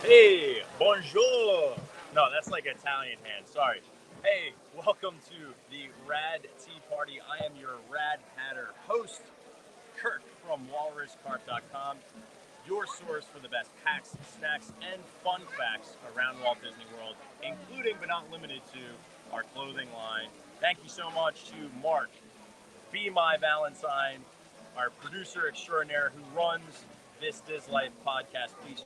Hey, bonjour. No, that's like Italian hand. Sorry. Hey, welcome to the Rad Tea Party. I am your Rad Hatter host, Kirk from WalrusCarp.com, your source for the best hacks, snacks, and fun facts around Walt Disney World, including but not limited to our clothing line. Thank you so much to Mark, Be My Valentine, our producer extraordinaire who runs this Diz Life podcast. Please.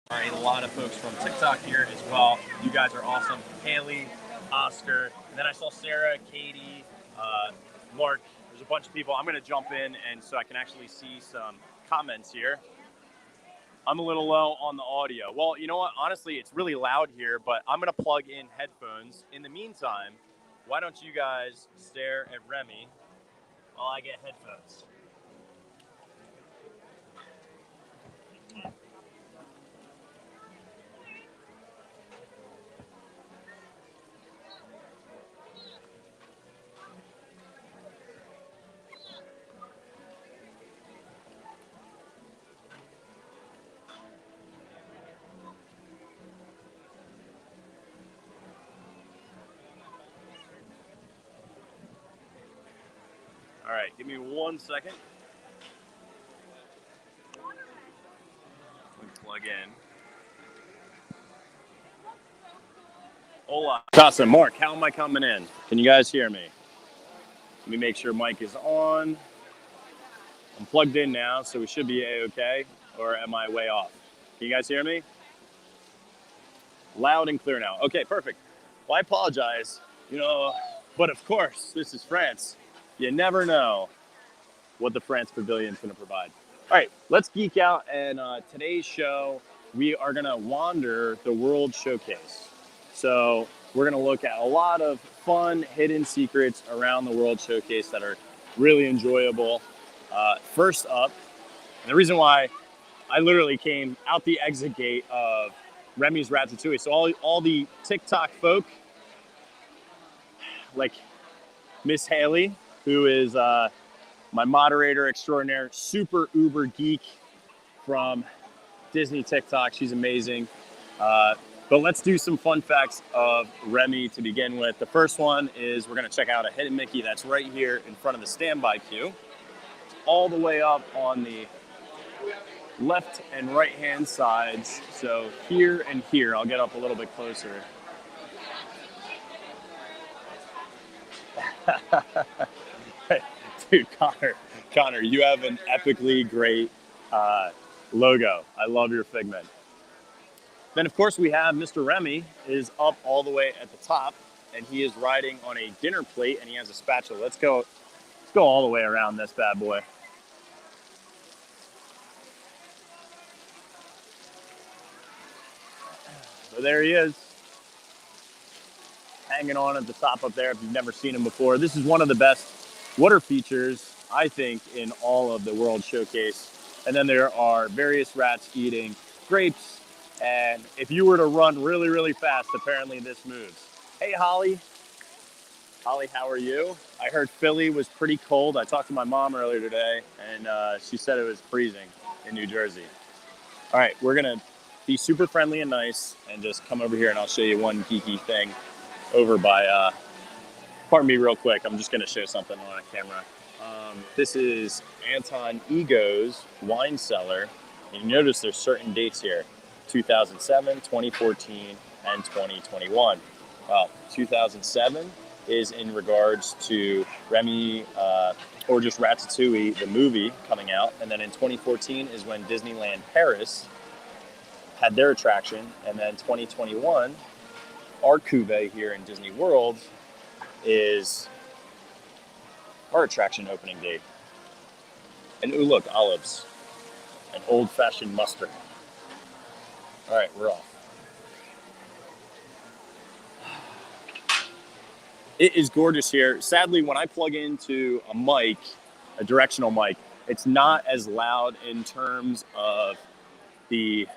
All right, a lot of folks from TikTok here as well. You guys are awesome. Haley, Oscar, and then I saw Sarah, Katie, Mark. There's a bunch of people. I'm going to jump in and so I can actually see some comments here. I'm a little low on the audio. Well, you know what? Honestly, it's really loud here, but I'm going to plug in headphones. In the meantime, why don't you guys stare at Remy while I get headphones? All right, give me 1 second. Let me plug in. Hola. Casa, Mark, how am I coming in? Can you guys hear me? Let me make sure mic is on. I'm plugged in now, so we should be A-okay, or am I way off? Can you guys hear me? Loud and clear now. Okay, perfect. Well, I apologize, but of course, this is France. You never know what the France Pavilion's going to provide. All right, let's geek out. And today's show, we are going to wander the World Showcase. So we're going to look at a lot of fun hidden secrets around the World Showcase that are really enjoyable. First up, and the reason why I literally came out the exit gate of Remy's Ratatouille. So all the TikTok folk, like Miss Haley, who is my moderator extraordinaire, super uber geek from Disney TikTok. She's amazing. But let's do some fun facts of Remy to begin with. The first one is we're going to check out a hidden Mickey that's right here in front of the standby queue. All the way up on the left and right hand sides. So here and here, I'll get up a little bit closer. Dude, Connor, you have an epically great logo. I love your figment. Then, of course, we have Mr. Remy is up all the way at the top, and he is riding on a dinner plate, and he has a spatula. Let's go all the way around this bad boy. So there he is, hanging on at the top up there if you've never seen him before. This is one of the best water features, I think, in all of the World Showcase. And then there are various rats eating grapes. And if you were to run really, really fast, apparently this moves. Hey, Holly. Holly, how are you? I heard Philly was pretty cold. I talked to my mom earlier today, and she said it was freezing in New Jersey. All right, we're going to be super friendly and nice and just come over here, and I'll show you one geeky thing over by, pardon me real quick. I'm just going to show something on a camera. This is Anton Ego's wine cellar. And you notice there's certain dates here, 2007, 2014, and 2021. Well, 2007 is in regards to Remy, or just Ratatouille, the movie coming out. And then in 2014 is when Disneyland Paris had their attraction. And then 2021, our cuvee here in Disney World is our attraction opening date. And ooh, look, olives. An old-fashioned mustard. All right, we're off. It is gorgeous here. Sadly, when I plug into a mic, a directional mic, it's not as loud in terms of the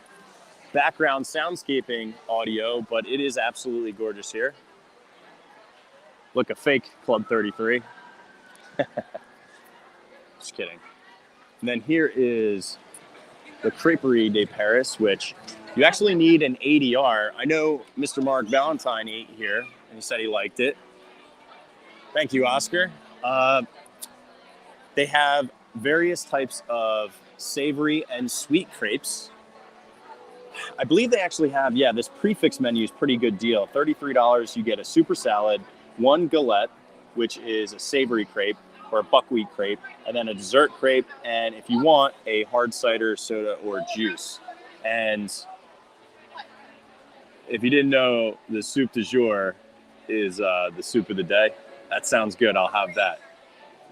background soundscaping audio, but it is absolutely gorgeous here. Look, a fake Club 33. Just kidding. And then here is the Crêperie de Paris, which you actually need an ADR. I know Mr. Mark Valentine ate here, and he said he liked it. Thank you, Oscar. They have various types of savory and sweet crepes. I believe they actually have, this prefix menu is pretty good deal. $33, you get a super salad, one galette, which is a savory crepe, or a buckwheat crepe, and then a dessert crepe, and if you want, a hard cider, soda, or juice. And if you didn't know, the soup du jour is the soup of the day. That sounds good, I'll have that.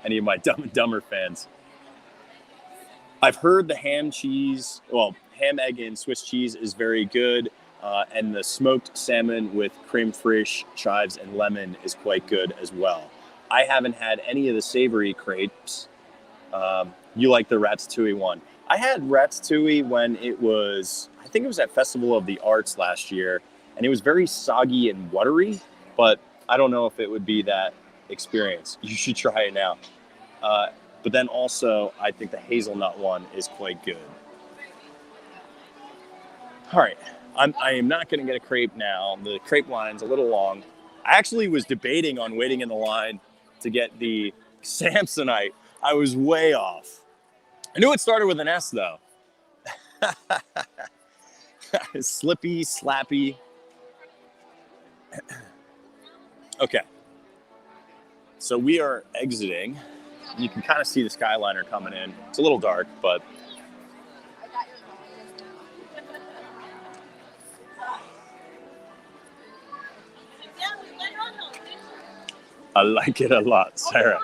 Any of my Dumb and Dumber fans. I've heard the ham, egg, and Swiss cheese is very good, and the smoked salmon with creme fraiche, chives, and lemon is quite good as well. I haven't had any of the savory crepes. You like the Ratatouille one. I had Ratatouille when it was, I think it was at Festival of the Arts last year, and it was very soggy and watery, but I don't know if it would be that experience. You should try it now. But then also, I think the hazelnut one is quite good. All right, I am not gonna get a crepe now. The crepe line's a little long. I actually was debating on waiting in the line to get the Samsonite. I was way off. I knew it started with an S though. Slippy, slappy. Okay. So we are exiting. You can kind of see the Skyliner coming in. It's a little dark, but I like it a lot, Sarah.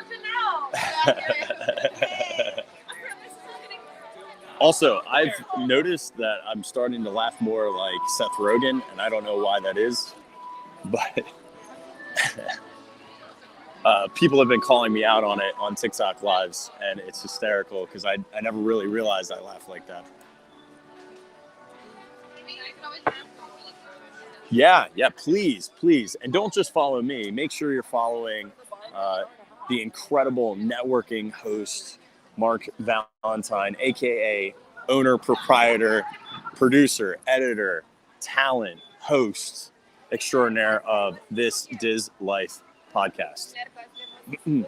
Also, I've noticed that I'm starting to laugh more like Seth Rogen, and I don't know why that is, but people have been calling me out on it on TikTok lives, and it's hysterical because I never really realized I laugh like that. Yeah, please. And don't just follow me. Make sure you're following the incredible networking host, Mark Valentine, aka owner, proprietor, producer, editor, talent, host extraordinaire of this Diz Life podcast. Now,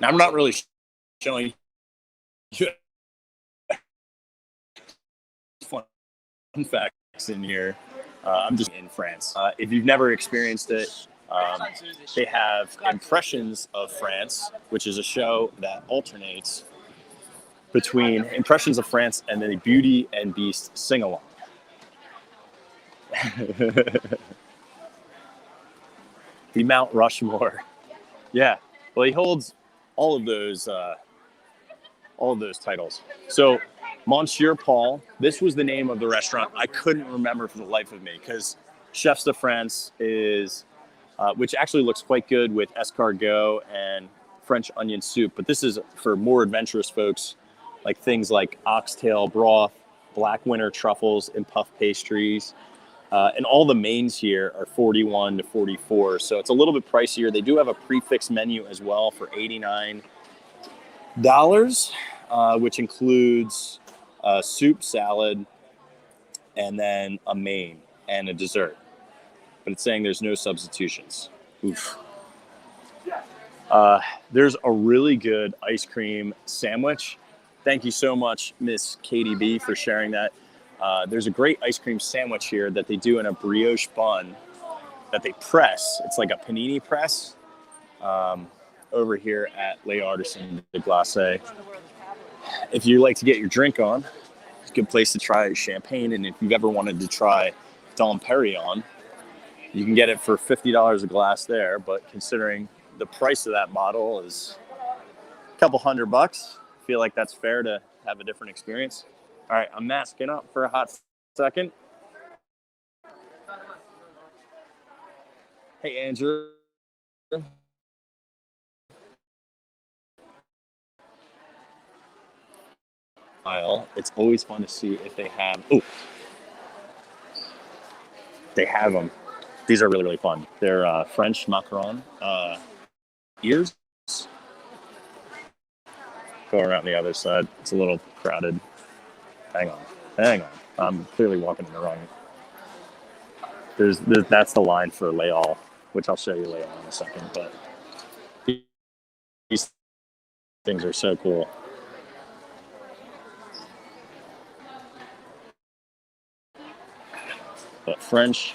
I'm not really showing you fun facts in here. I'm just in France. If you've never experienced it, they have Impressions of France, which is a show that alternates between Impressions of France and the Beauty and Beast sing-along. The Mount Rushmore. Yeah, well, he holds all of those titles. So, Monsieur Paul, this was the name of the restaurant. I couldn't remember for the life of me because Chefs de France is, which actually looks quite good with escargot and French onion soup. But this is for more adventurous folks, like things like oxtail broth, black winter truffles, and puff pastries. And all the mains here are 41 to 44, so it's a little bit pricier. They do have a prefix menu as well for $89, which includes soup, salad, and then a main and a dessert. But it's saying there's no substitutions. Oof. There's a really good ice cream sandwich. Thank you so much, Miss Katie B, for sharing that. There's a great ice cream sandwich here that they do in a brioche bun that they press. It's like a panini press over here at Les Artisans de Glace. If you like to get your drink on, it's a good place to try champagne. And if you've ever wanted to try Dom Perignon, you can get it for $50 a glass there. But considering the price of that bottle is a couple $100, I feel like that's fair to have a different experience. All right, I'm masking up for a hot second. Hey, Andrew. It's always fun to see if they have. Oh, they have them. These are really, really fun. They're French macaron ears. Go around the other side. It's a little crowded. Hang on. I'm clearly walking in the wrong. That's the line for Layall, which I'll show you later in a second. But these things are so cool. But French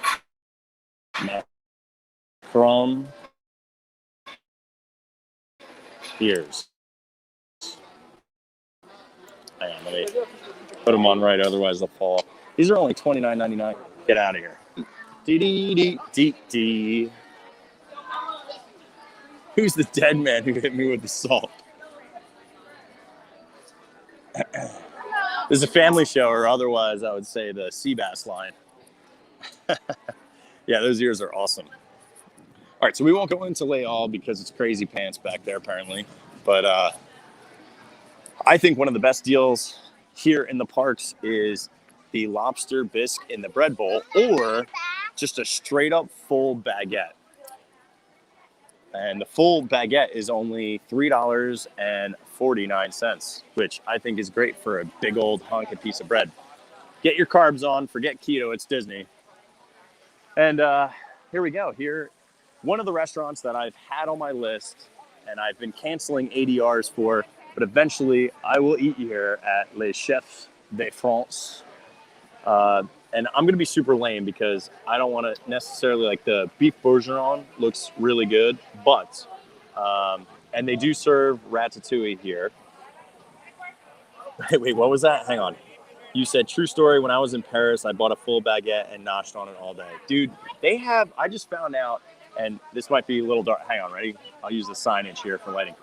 macaron ears. Hang on, let me put them on right, otherwise they'll fall. These are only $29.99. Get out of here. Dee. Who's the dead man who hit me with the salt? This is a family show, or otherwise I would say the sea bass line. Yeah, those ears are awesome. All right, so we won't go into Layall because it's crazy pants back there apparently. But I think one of the best deals here in the parks is the lobster bisque in the bread bowl, or just a straight up full baguette. And the full baguette is only $3.49, which I think is great for a big old hunk of piece of bread. Get your carbs on, forget keto, it's Disney. And here we go. Here, one of the restaurants that I've had on my list and I've been canceling ADRs for, but eventually I will eat here at Les Chefs de France. And I'm going to be super lame because I don't want to necessarily, like, the beef bourguignon looks really good, but, and they do serve ratatouille here. Wait, what was that? Hang on. You said, true story, when I was in Paris, I bought a full baguette and noshed on it all day. Dude, they have, I just found out, and this might be a little dark. Hang on, ready? I'll use the signage here for lighting.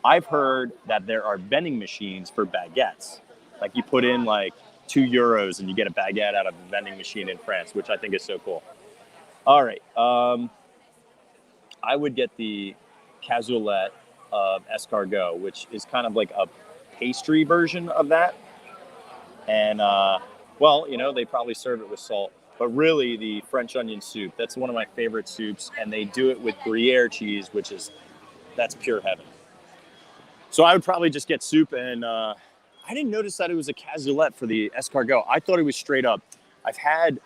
I've heard that there are vending machines for baguettes. Like, you put in, like, €2 and you get a baguette out of a vending machine in France, which I think is so cool. All right. I would get the cassoulet of escargot, which is kind of like a pastry version of that. And, well, you know, they probably serve it with salt. But really, the French onion soup, that's one of my favorite soups. And they do it with Gruyere cheese, which is, that's pure heaven. So I would probably just get soup, and I didn't notice that it was a cassoulet for the escargot. I thought it was straight up. I've had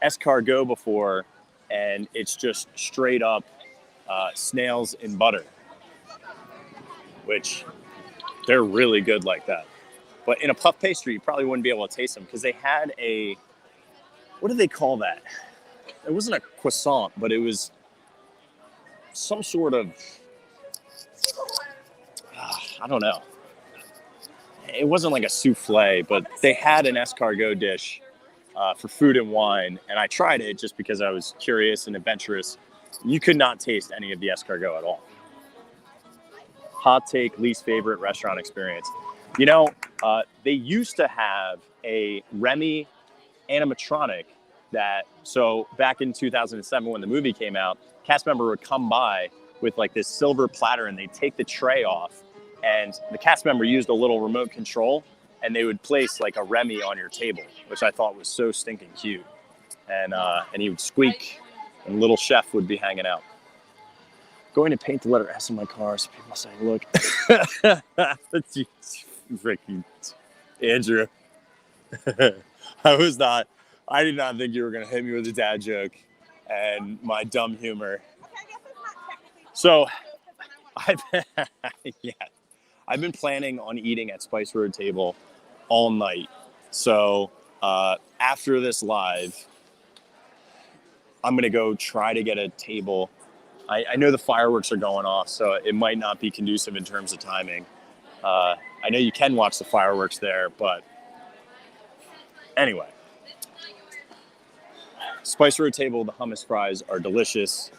escargot before, and it's just straight up snails in butter, which they're really good like that. But in a puff pastry, you probably wouldn't be able to taste them because they had a, what do they call that? It wasn't a croissant, but it was some sort of, I don't know. It wasn't like a souffle, but they had an escargot dish for food and wine, and I tried it just because I was curious and adventurous. You could not taste any of the escargot at all. Hot take, least favorite restaurant experience. You know, they used to have a Remy animatronic that, so back in 2007 when the movie came out, cast member would come by with like this silver platter and they'd take the tray off, and the cast member used a little remote control and they would place like a Remy on your table, which I thought was so stinking cute. and he would squeak, and little chef would be hanging out. Going to paint the letter S in my car, so people say, "Look, freaking Andrew." I did not think you were going to hit me with a dad joke and my dumb humor. So yeah, I've been planning on eating at Spice Road Table all night. So after this live, I'm going to go try to get a table. I know the fireworks are going off, so it might not be conducive in terms of timing. I know you can watch the fireworks there, but anyway. Spice Road Table, the hummus fries are delicious.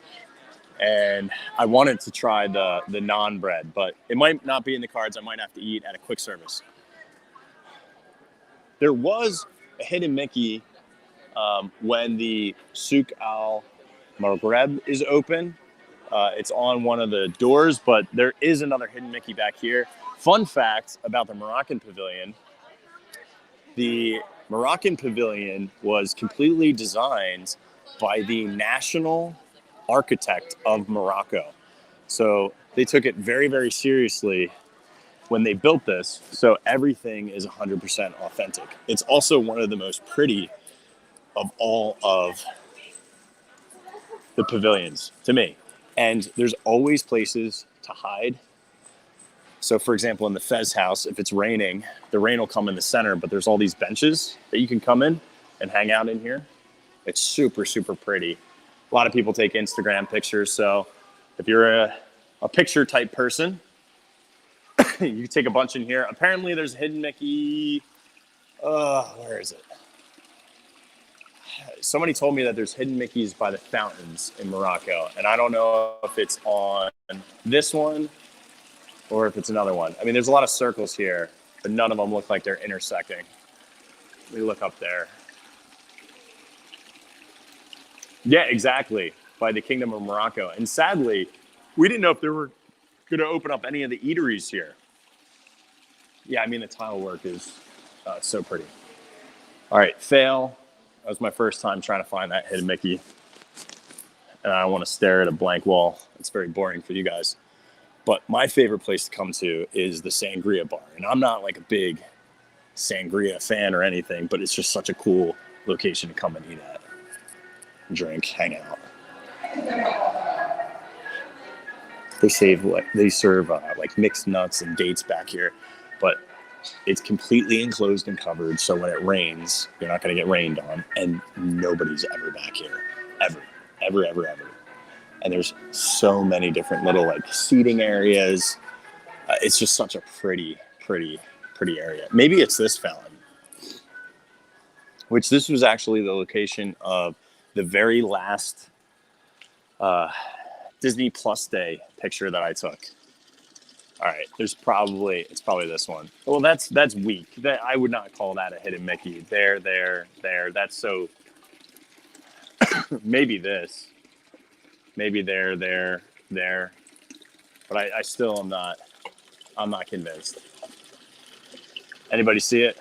And I wanted to try the naan bread, but it might not be in the cards. I might have to eat at a quick service. There was a hidden Mickey when the Souk Al Maghreb is open. It's on one of the doors, but there is another hidden Mickey back here. Fun fact about the Moroccan Pavilion. The Moroccan Pavilion was completely designed by the national architect of Morocco. So they took it very, very seriously when they built this. So everything is 100% authentic. It's also one of the most pretty of all of the pavilions to me. And there's always places to hide. So for example, in the Fez house, if it's raining, the rain will come in the center, but there's all these benches that you can come in and hang out in here. It's super, super pretty. A lot of people take Instagram pictures. So if you're a picture type person, you can take a bunch in here. Apparently there's a hidden Mickey. Where is it? Somebody told me that there's hidden Mickeys by the fountains in Morocco. And I don't know if it's on this one or if it's another one. I mean, there's a lot of circles here, but none of them look like they're intersecting. Let me look up there. Yeah, exactly. By the Kingdom of Morocco. And sadly, we didn't know if they were going to open up any of the eateries here. Yeah, I mean, the tile work is so pretty. All right, fail. That was my first time trying to find that hidden Mickey. And I don't want to stare at a blank wall. It's very boring for you guys. But my favorite place to come to is the Sangria Bar. And I'm not like a big Sangria fan or anything, but it's just such a cool location to come and eat at. Drink, hang out. They serve like mixed nuts and dates back here, but it's completely enclosed and covered. So when it rains, you're not going to get rained on, and nobody's ever back here, ever. And there's so many different little like seating areas. It's just such a pretty area. Maybe it's this fountain, which this was actually the location of the very last Disney Plus Day picture that I took. All right, it's probably this one. Well, that's weak. I would not call that a hidden Mickey. There. That's so. Maybe this. Maybe there. But I still am not. I'm not convinced. Anybody see it?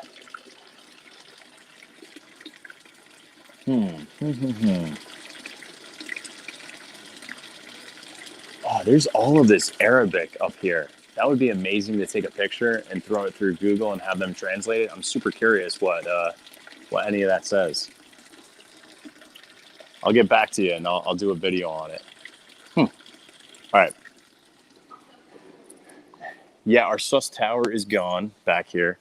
Oh, there's all of this Arabic up here. That would be amazing to take a picture and throw it through Google and have them translate it. I'm super curious what any of that says. I'll get back to you and I'll do a video on it. All right. Yeah, our Sus Tower is gone back here.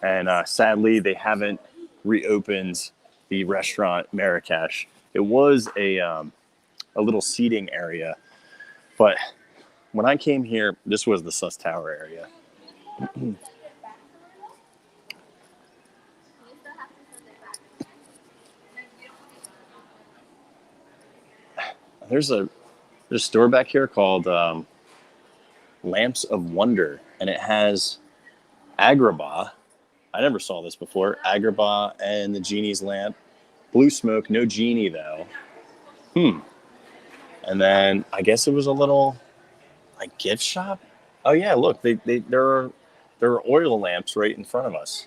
And sadly, they haven't reopened the restaurant Marrakesh. It was a little seating area. But when I came here, this was the Sus Tower area. There's a store back here called Lamps of Wonder, and it has Agrabah. I never saw this before. Agrabah and the Genie's Lamp. Blue smoke, no genie though. And then I guess it was a little like gift shop. Oh yeah, look, there are oil lamps right in front of us.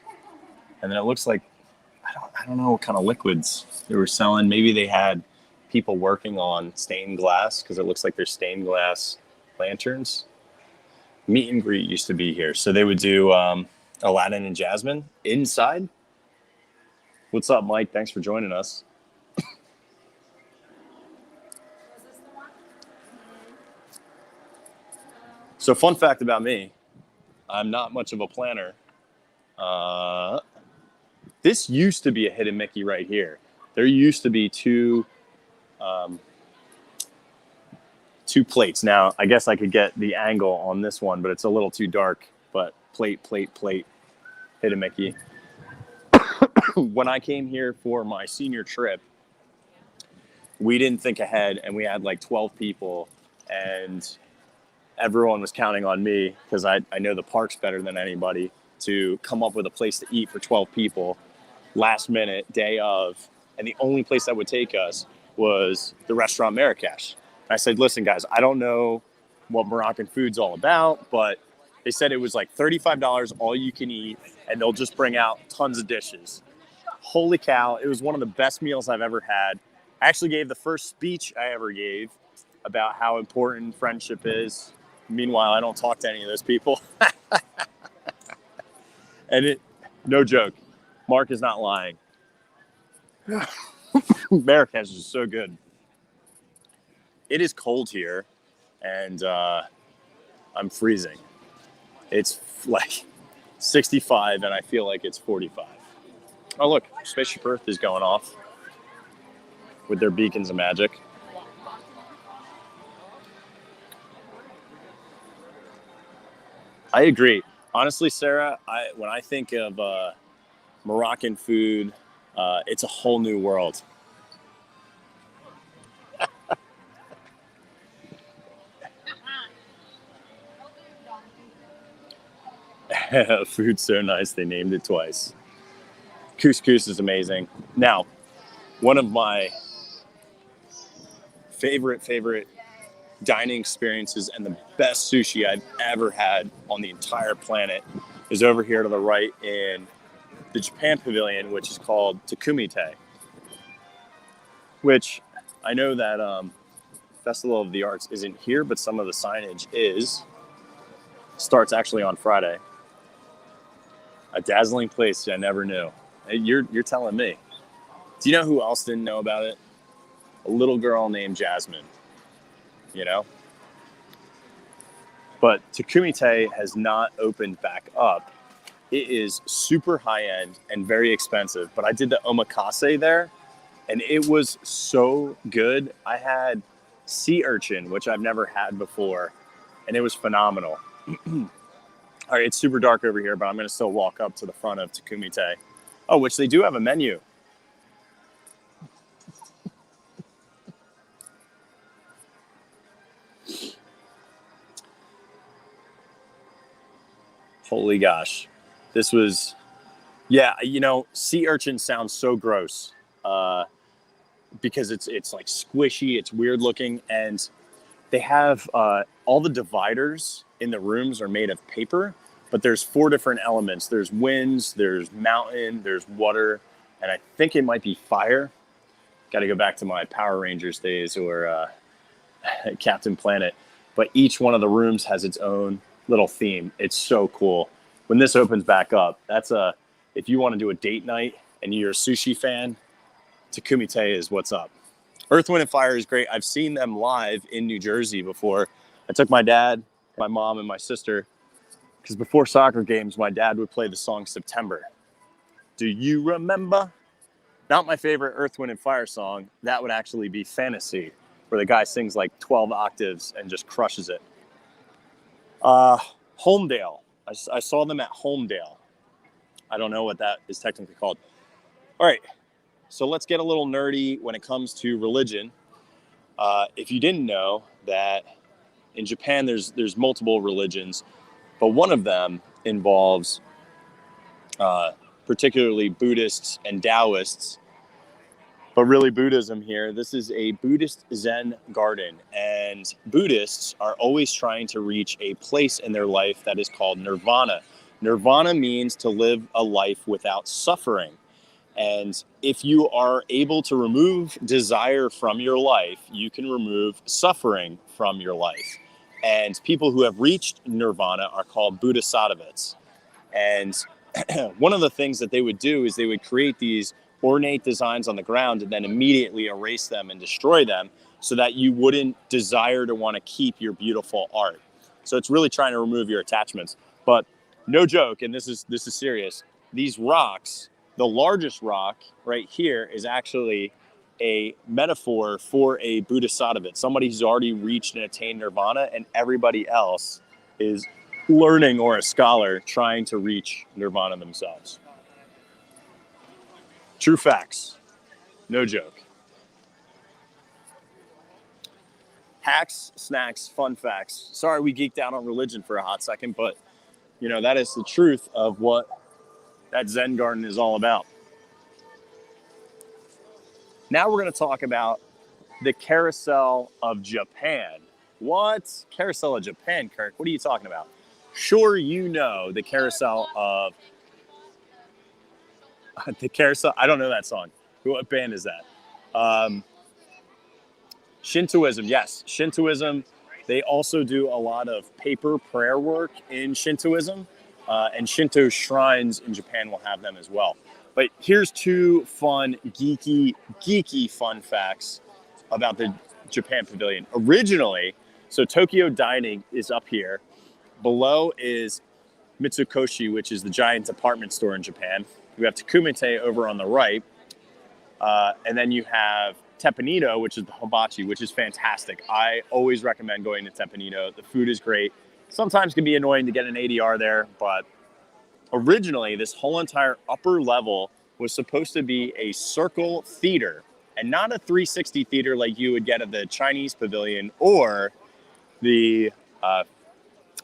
And then it looks like I don't know what kind of liquids they were selling. Maybe they had people working on stained glass because it looks like they're stained glass lanterns. Meet and greet used to be here. So they would do Aladdin and Jasmine inside. What's up, Mike? Thanks for joining us. So fun fact about me, I'm not much of a planner. This used to be a Hidden Mickey right here. There used to be two plates. Now, I guess I could get the angle on this one, but it's a little too dark. But plate, Hidden Mickey. When I came here for my senior trip, we didn't think ahead, and we had like 12 people, and everyone was counting on me because I know the parks better than anybody to come up with a place to eat for 12 people last minute, day of. And the only place that would take us was the restaurant Marrakesh. I said, listen, guys, I don't know what Moroccan food's all about, but they said it was like $35 all you can eat, and they'll just bring out tons of dishes. Holy cow, it was one of the best meals I've ever had. I actually gave the first speech I ever gave about how important friendship is. Meanwhile, I don't talk to any of those people. And no joke, Mark is not lying. Marrakesh is so good. It is cold here, and I'm freezing. It's like 65, and I feel like it's 45. Oh, look, Spaceship Earth is going off with their beacons of magic. I agree. Honestly, Sarah, when I think of Moroccan food, it's a whole new world. Food's so nice, they named it twice. Couscous is amazing. Now, one of my favorite dining experiences and the best sushi I've ever had on the entire planet is over here to the right in the Japan Pavilion, which is called Takumite, which I know that Festival of the Arts isn't here, but some of the signage starts actually on Friday. A dazzling place I never knew. You're telling me. Do you know who else didn't know about it? A little girl named Jasmine. You know? But Takumite has not opened back up. It is super high-end and very expensive. But I did the omakase there, and it was so good. I had sea urchin, which I've never had before, and it was phenomenal. All right, it's super dark over here, but I'm going to still walk up to the front of Takumite. Oh, which they do have a menu. Holy gosh. This was, yeah, you know, sea urchin sounds so gross because it's like squishy, it's weird looking, and they have all the dividers in the rooms are made of paper, but there's 4 different elements. There's winds, there's mountain, there's water, and I think it might be fire. Got to go back to my Power Rangers days or Captain Planet. But each one of the rooms has its own little theme. It's so cool. When this opens back up, if you want to do a date night and you're a sushi fan, Takumite is what's up. Earth, Wind, and Fire is great. I've seen them live in New Jersey before. I took my dad, my mom, and my sister, because before soccer games, my dad would play the song September. Do you remember? Not my favorite Earth, Wind, and Fire song. That would actually be Fantasy, where the guy sings like 12 octaves and just crushes it. Holmdale. I saw them at Holmdale. I don't know what that is technically called. All right. So let's get a little nerdy when it comes to religion. If you didn't know that in Japan there's multiple religions, but one of them involves particularly Buddhists and Taoists, but really Buddhism here. This is a Buddhist Zen garden, and Buddhists are always trying to reach a place in their life that is called nirvana. Nirvana means to live a life without suffering. And if you are able to remove desire from your life, you can remove suffering from your life. And people who have reached nirvana are called bodhisattvas. And one of the things that they would do is they would create these ornate designs on the ground and then immediately erase them and destroy them so that you wouldn't desire to want to keep your beautiful art. So it's really trying to remove your attachments. But no joke, and this is serious, these rocks, the largest rock right here is actually a metaphor for a bodhisattva, somebody who's already reached and attained nirvana, and everybody else is learning, or a scholar trying to reach nirvana themselves. True facts. No joke. Hacks, snacks, fun facts. Sorry we geeked out on religion for a hot second, but that is the truth of what that Zen garden is all about. Now we're going to talk about the Carousel of Japan. What? Carousel of Japan, Kirk? What are you talking about? Sure, the Carousel of... the Carousel... I don't know that song. What band is that? Shintoism, yes. Shintoism, they also do a lot of paper prayer work in Shintoism. And Shinto shrines in Japan will have them as well. But here's two fun, geeky fun facts about the Japan Pavilion. Originally, so Tokyo Dining is up here. Below is Mitsukoshi, which is the giant department store in Japan. We have Takumite over on the right. And then you have Teppanito, which is the hibachi, which is fantastic. I always recommend going to Teppanito. The food is great. Sometimes it can be annoying to get an ADR there, but originally this whole entire upper level was supposed to be a circle theater and not a 360 theater like you would get at the Chinese Pavilion or the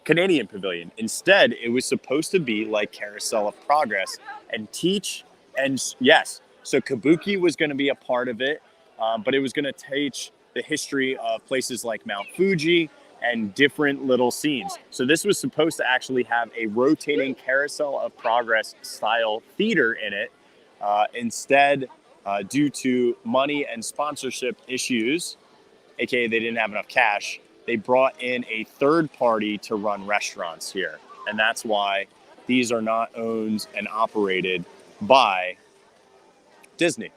Canadian Pavilion. Instead, it was supposed to be like Carousel of Progress and teach, and yes, so Kabuki was going to be a part of it, but it was going to teach the history of places like Mount Fuji and different little scenes. So this was supposed to actually have a rotating Carousel of Progress style theater in it. Instead, due to money and sponsorship issues, aka they didn't have enough cash, they brought in a third party to run restaurants here. And that's why these are not owned and operated by Disney.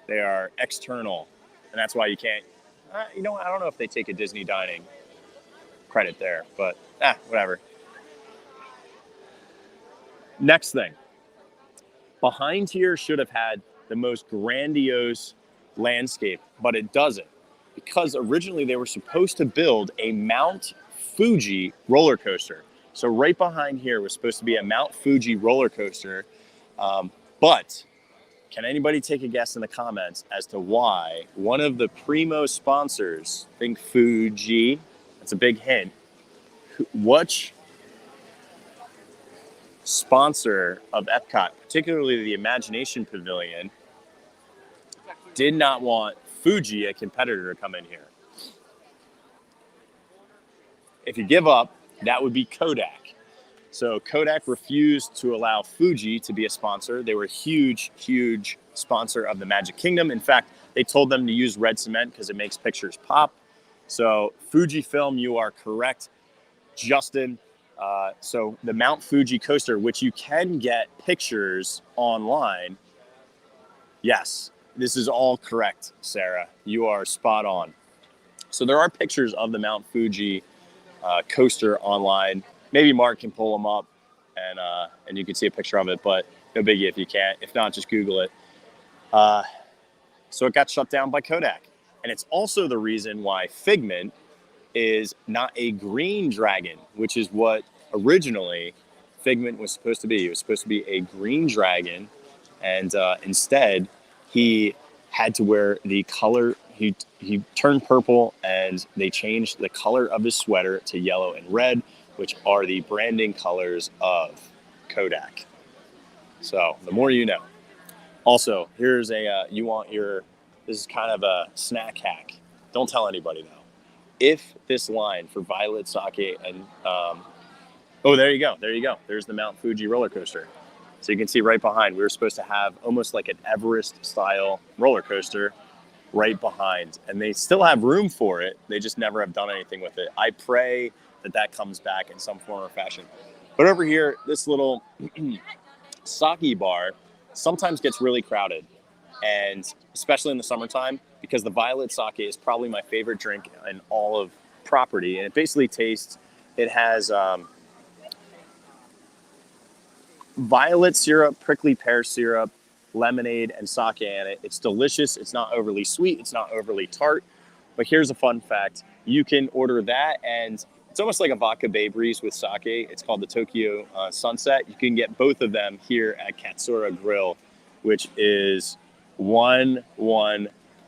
They are external. And that's why you can't, I don't know if they take a Disney dining credit there, but whatever. Next thing. Behind here should have had the most grandiose landscape, but it doesn't. Because originally they were supposed to build a Mount Fuji roller coaster. So right behind here was supposed to be a Mount Fuji roller coaster. But can anybody take a guess in the comments as to why one of the primo sponsors, think Fuji, that's a big hint, which sponsor of Epcot, particularly the Imagination Pavilion, did not want Fuji, a competitor, to come in here? If you give up, that would be Kodak. So Kodak refused to allow Fuji to be a sponsor. They were a huge sponsor of the Magic Kingdom. In fact, they told them to use red cement because it makes pictures pop. So Fujifilm, you are correct, Justin. So the Mount Fuji coaster, which you can get pictures online. Yes, this is all correct, Sarah. You are spot on. So there are pictures of the Mount Fuji coaster online. Maybe Mark can pull them up and you can see a picture of it, but no biggie if you can't. If not, just Google it. So it got shut down by Kodak. And it's also the reason why Figment is not a green dragon, which is what originally Figment was supposed to be. It was supposed to be a green dragon, and instead he had to wear the color. He turned purple, and they changed the color of his sweater to yellow and red, which are the branding colors of Kodak. So the more you know. Also, here's this is kind of a snack hack. Don't tell anybody though. If this line for Violet Sake and, there you go. There's the Mount Fuji roller coaster. So you can see right behind, we were supposed to have almost like an Everest-style roller coaster right behind. And they still have room for it. They just never have done anything with it. I pray that that comes back in some form or fashion. But over here, this little sake bar sometimes gets really crowded. And especially in the summertime, because the violet sake is probably my favorite drink in all of property. And it basically tastes, it has violet syrup, prickly pear syrup, lemonade, and sake in it. It's delicious. It's not overly sweet. It's not overly tart. But here's a fun fact. You can order that, and it's almost like a vodka Bay Breeze with sake. It's called the Tokyo Sunset. You can get both of them here at Katsura Grill, which is one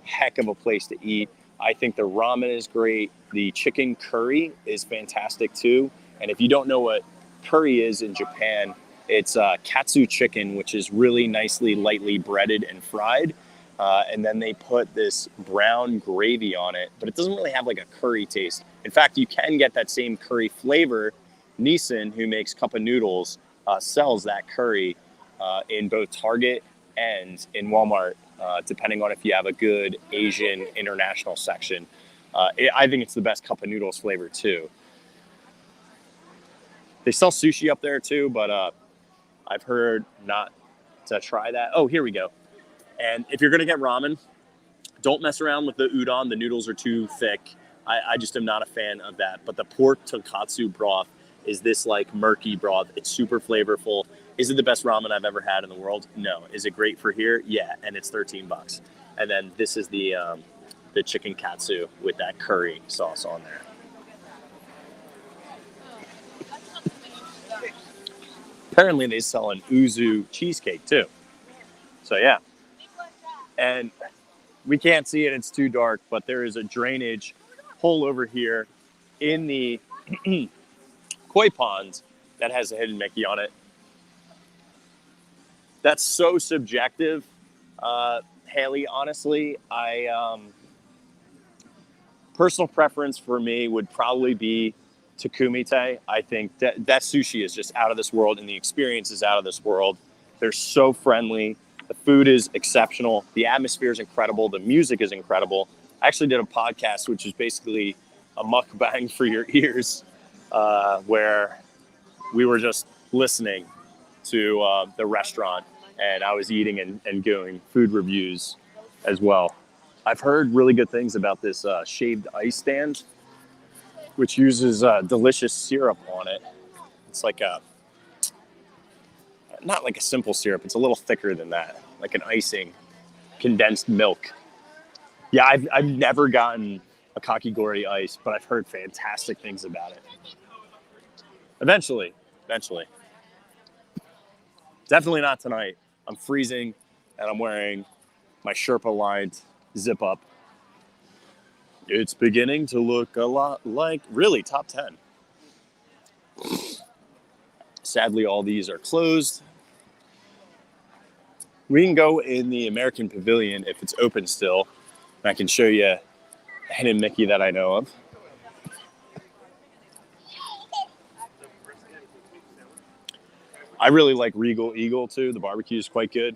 heck of a place to eat. I think the ramen is great. The chicken curry is fantastic too. And if you don't know what curry is in Japan, it's katsu chicken, which is really nicely, lightly breaded and fried. And then they put this brown gravy on it, but it doesn't really have like a curry taste. In fact, you can get that same curry flavor. Nissan, who makes cup of noodles, sells that curry in both Target and in Walmart, depending on if you have a good Asian international section. I think it's the best cup of noodles flavor too. They sell sushi up there too, but I've heard not to try that. Oh, here we go. And if you're going to get ramen, don't mess around with the udon. The noodles are too thick. I just am not a fan of that. But the pork tonkatsu broth is this like murky broth. It's super flavorful. Is it the best ramen I've ever had in the world? No. Is it great for here? Yeah. And it's $13. And then this is the chicken katsu with that curry sauce on there. Apparently they sell an uzu cheesecake too. So yeah. And we can't see it, it's too dark, but there is a drainage hole over here in the koi pond that has a hidden Mickey on it. That's so subjective, Haley, honestly. Personal preference for me would probably be Takumite. I think that sushi is just out of this world, and the experience is out of this world. They're so friendly. The food is exceptional. The atmosphere is incredible. The music is incredible. I actually did a podcast, which is basically a mukbang for your ears, where we were just listening to the restaurant, and I was eating and doing food reviews as well. I've heard really good things about this shaved ice stand, which uses delicious syrup on it. It's like not like a simple syrup. It's a little thicker than that, like an icing, condensed milk. Yeah, I've never gotten a kakigori ice, but I've heard fantastic things about it. Eventually. Definitely not tonight. I'm freezing, and I'm wearing my Sherpa-lined zip-up. It's beginning to look a lot like, really, top 10. Sadly, all these are closed. We can go in the American Pavilion if it's open still. And I can show you a hidden Mickey that I know of. I really like Regal Eagle too. The barbecue is quite good.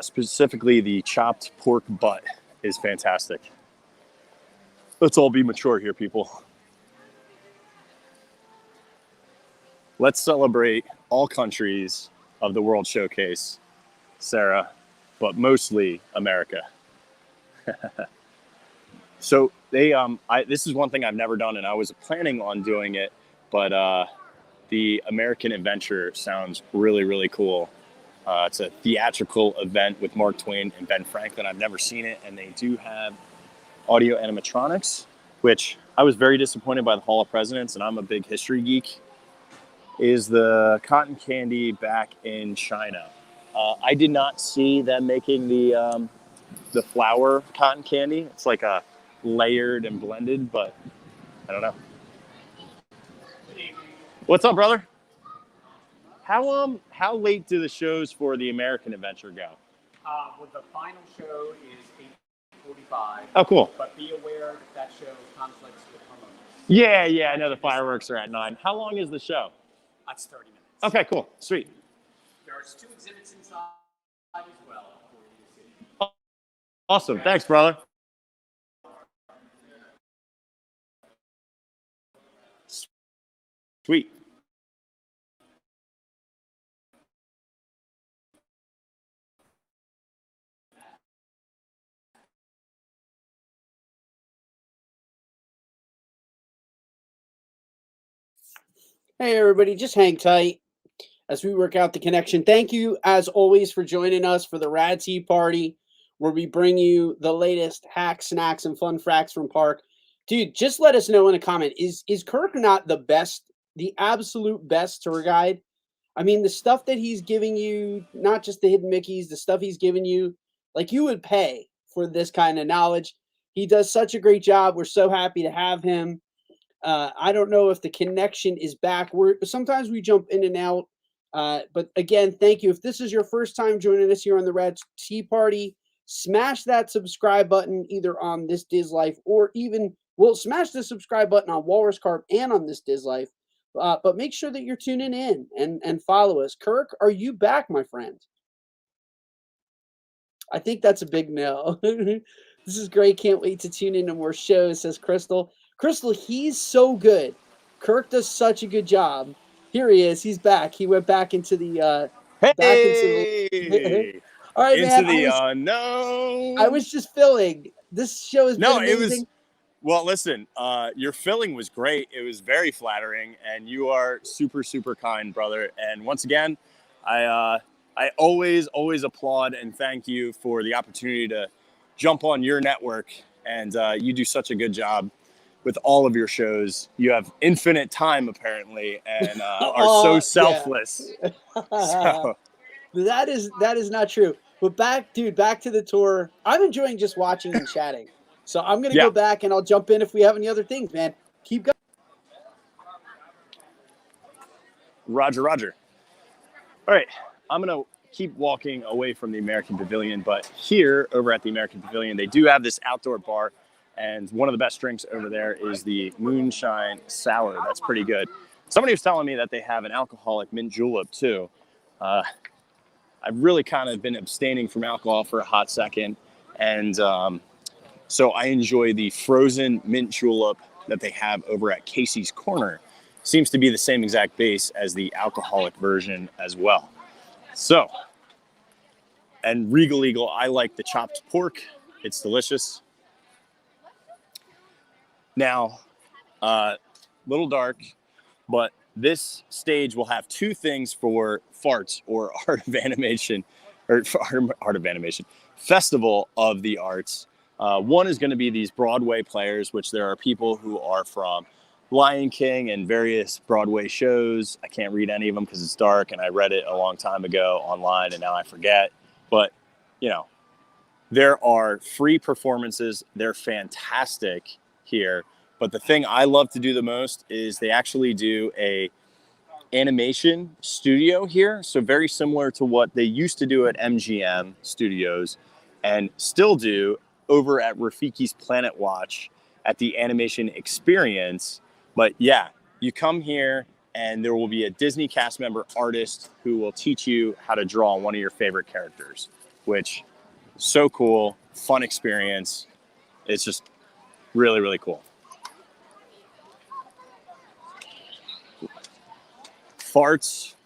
Specifically, the chopped pork butt is fantastic. Let's all be mature here, people. Let's celebrate all countries of the World Showcase, Sarah, but mostly America. So this is one thing I've never done, and I was planning on doing it, but the American Adventure sounds really, really cool. It's a theatrical event with Mark Twain and Ben Franklin. I've never seen it, and they do have audio animatronics, which I was very disappointed by the Hall of Presidents, and I'm a big history geek. Is the cotton candy back in China? I did not see them making the flour cotton candy. It's like a layered and blended, but I don't know. What's up, brother? How late do the shows for the American Adventure go? Well, the final show is 8:45. Oh, cool. But be aware that show conflicts with hormones. Yeah, I know the fireworks are at 9. How long is the show? That's 30 minutes. Okay, cool, sweet. There are 2 exhibits inside as well for you to see. Awesome. Thanks, brother. Sweet. Hey, everybody, just hang tight as we work out the connection. Thank you, as always, for joining us for the Rad Tea Party, where we bring you the latest hacks, snacks, and fun facts from Park. Dude, just let us know in a comment. Is Kirk not the best, the absolute best tour guide? I mean, the stuff that he's giving you, not just the hidden Mickeys, the stuff he's giving you, like you would pay for this kind of knowledge. He does such a great job. We're so happy to have him. I don't know if the connection is back. Sometimes we jump in and out. But again, thank you. If this is your first time joining us here on the Rad Tea Party, smash that subscribe button either on This Diz Life or smash the subscribe button on Walrus Carp and on This Diz Life. But make sure that you're tuning in and follow us. Kirk, are you back, my friend? I think that's a big no. This is great. Can't wait to tune in to more shows, says Crystal. Crystal, he's so good. Kirk does such a good job. Here he is. He's back. He went back into the back into the Hey, All right, into man. the unknown. I was just filling. This show has No, been it amazing. was. Well, listen, your filling was great. It was very flattering, and you are super, super kind, brother. And once again, I always applaud and thank you for the opportunity to jump on your network. And you do such a good job with all of your shows. You have infinite time, apparently, and are so selfless. Yeah. So, That is not true. But back to the tour. I'm enjoying just watching and chatting. So I'm gonna yeah, go back and I'll jump in if we have any other things, man. Keep going. Roger. All right, I'm going to keep walking away from the American Pavilion, but here over at the American Pavilion, they do have this outdoor bar, and one of the best drinks over there is the Moonshine Sour. That's pretty good. Somebody was telling me that they have an alcoholic mint julep too. I've really kind of been abstaining from alcohol for a hot second, and so I enjoy the frozen mint julep that they have over at Casey's Corner. Seems to be the same exact base as the alcoholic version as well. So, and Regal Eagle, I like the chopped pork. It's delicious. Now, little dark, but this stage will have 2 things for farts or art of animation, or art of animation, festival of the arts. One is going to be these Broadway players, which there are people who are from Lion King and various Broadway shows. I can't read any of them because it's dark, and I read it a long time ago online, and now I forget. But, you know, there are free performances. They're fantastic here. But the thing I love to do the most is they actually do a animation studio here. So very similar to what they used to do at MGM Studios and still do over at Rafiki's Planet Watch at the Animation Experience. But yeah, you come here and there will be a Disney cast member artist who will teach you how to draw one of your favorite characters, which is so cool, fun experience. It's just really, really cool. Farts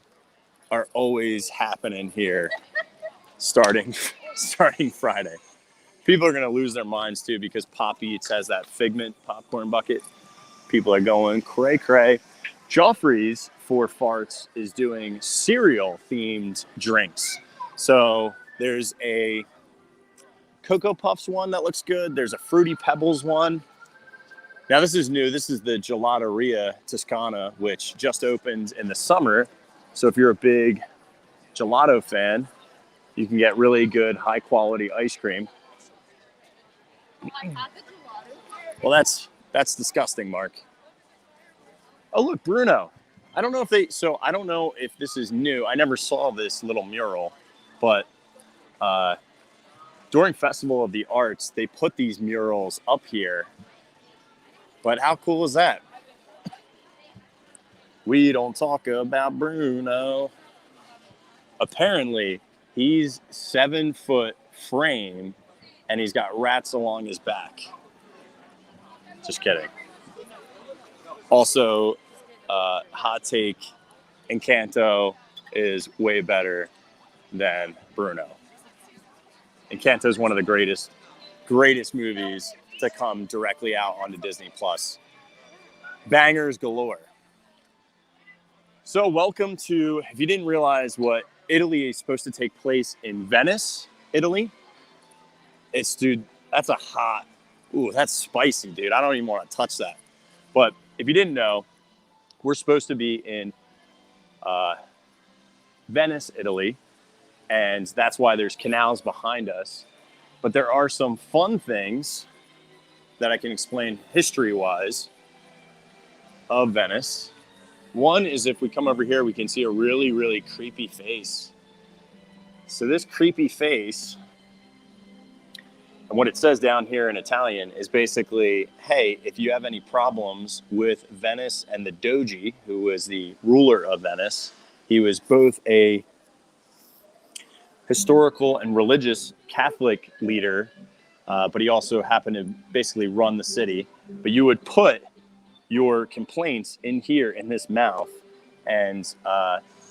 are always happening here starting Friday. People are going to lose their minds too because Pop Eats has that Figment popcorn bucket. People are going cray cray. Joffrey's for farts is doing cereal themed drinks. So there's a Cocoa Puffs one that looks good. There's a Fruity Pebbles one. Now this is new. This is the Gelateria Toscana, which just opened in the summer. So if you're a big gelato fan, you can get really good, high quality ice cream. Well, that's disgusting, Mark. Oh, look, Bruno. I don't know if this is new. I never saw this little mural, but during Festival of the Arts, they put these murals up here. But how cool is that? We don't talk about Bruno. Apparently, he's 7-foot frame, and he's got rats along his back. Just kidding. Also, hot take, Encanto is way better than Bruno. Encanto is one of the greatest movies to come directly out onto Disney Plus. Bangers galore. So welcome to, if you didn't realize what Italy is supposed to take place in Venice, Italy. Dude, that's that's spicy, dude. I don't even want to touch that. But if you didn't know, we're supposed to be in Venice, Italy, and that's why there's canals behind us. But there are some fun things that I can explain history-wise of Venice. One is if we come over here, we can see a really, really creepy face. So this creepy face, and what it says down here in Italian is basically, hey, if you have any problems with Venice and the Doge, who was the ruler of Venice, he was both a historical and religious Catholic leader, but he also happened to basically run the city. But you would put your complaints in here in this mouth, and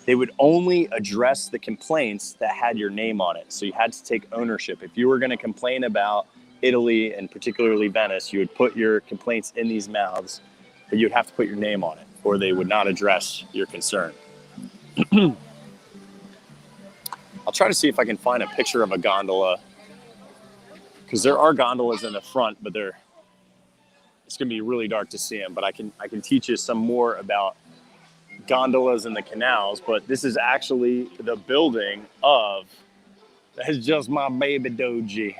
they would only address the complaints that had your name on it. So you had to take ownership. If you were going to complain about Italy and particularly Venice, you would put your complaints in these mouths, but you'd have to put your name on it, or they would not address your concern. I'll try to see if I can find a picture of a gondola, because there are gondolas in the front, but it's going to be really dark to see them. But I can teach you some more about gondolas and the canals. But this is actually the building of, that's just my baby Doge.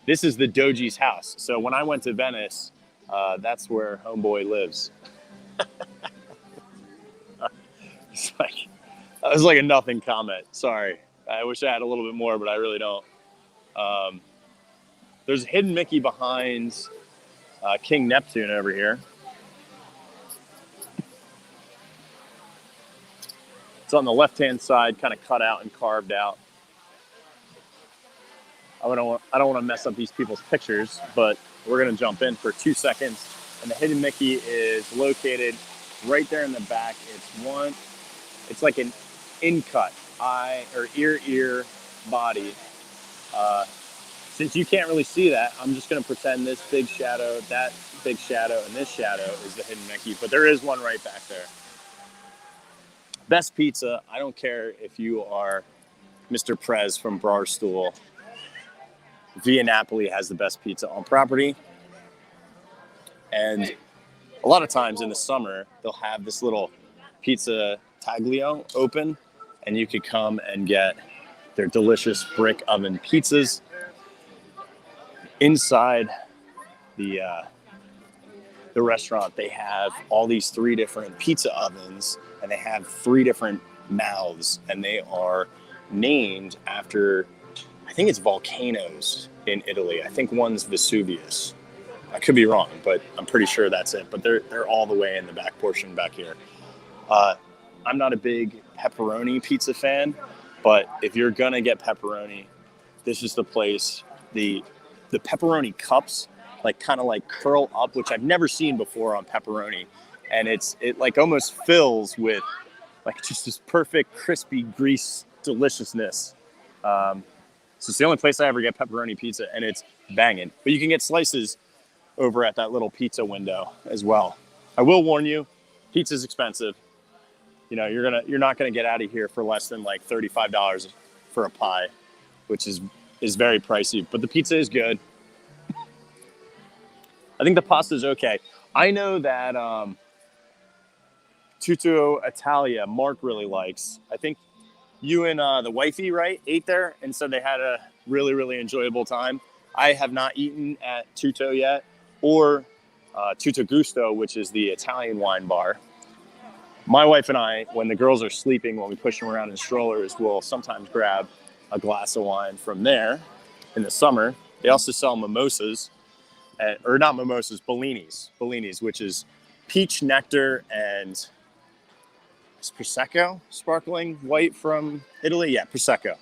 This is the Doge's house. So when I went to Venice, that's where homeboy lives. That was like a nothing comment. Sorry. I wish I had a little bit more, but I really don't. There's a hidden Mickey behind King Neptune over here. It's on the left-hand side, kind of cut out and carved out. I don't want to mess up these people's pictures, but we're going to jump in for 2 seconds. And the hidden Mickey is located right there in the back. It's like an in-cut eye or ear body. Since you can't really see that, I'm just going to pretend this big shadow, that big shadow, and this shadow is the hidden Mickey. But there is one right back there. Best pizza. I don't care if you are Mr. Prez from Barstool. Via Napoli has the best pizza on property. And a lot of times in the summer, they'll have this little pizza taglio open, and you could come and get their delicious brick oven pizzas. Inside the restaurant, they have all these 3 different pizza ovens, and they have 3 different mouths, and they are named after, I think it's volcanoes in Italy. I think one's Vesuvius. I could be wrong, but I'm pretty sure that's it. But they're all the way in the back portion back here. I'm not a big pepperoni pizza fan, but if you're gonna get pepperoni, this is the place. The pepperoni cups kind of curl up, which I've never seen before on pepperoni, and it almost fills with just this perfect crispy grease deliciousness. So it's the only place I ever get pepperoni pizza, and it's banging. But you can get slices over at that little pizza window as well. I will warn you, pizza's expensive. You're not gonna get out of here for less than $35 for a pie, which is very pricey. But the pizza is good. I think the pasta is okay. I know that Tutto Italia, Mark really likes. I think you and the wifey, right, ate there and said they had a really, really enjoyable time. I have not eaten at Tutto yet, or Tutto Gusto, which is the Italian wine bar. My wife and I, when the girls are sleeping, when we push them around in strollers, will sometimes grab a glass of wine from there in the summer. They also sell mimosas, or not mimosas, Bellinis, which is peach nectar and Is Prosecco sparkling white from Italy? Yeah, Prosecco.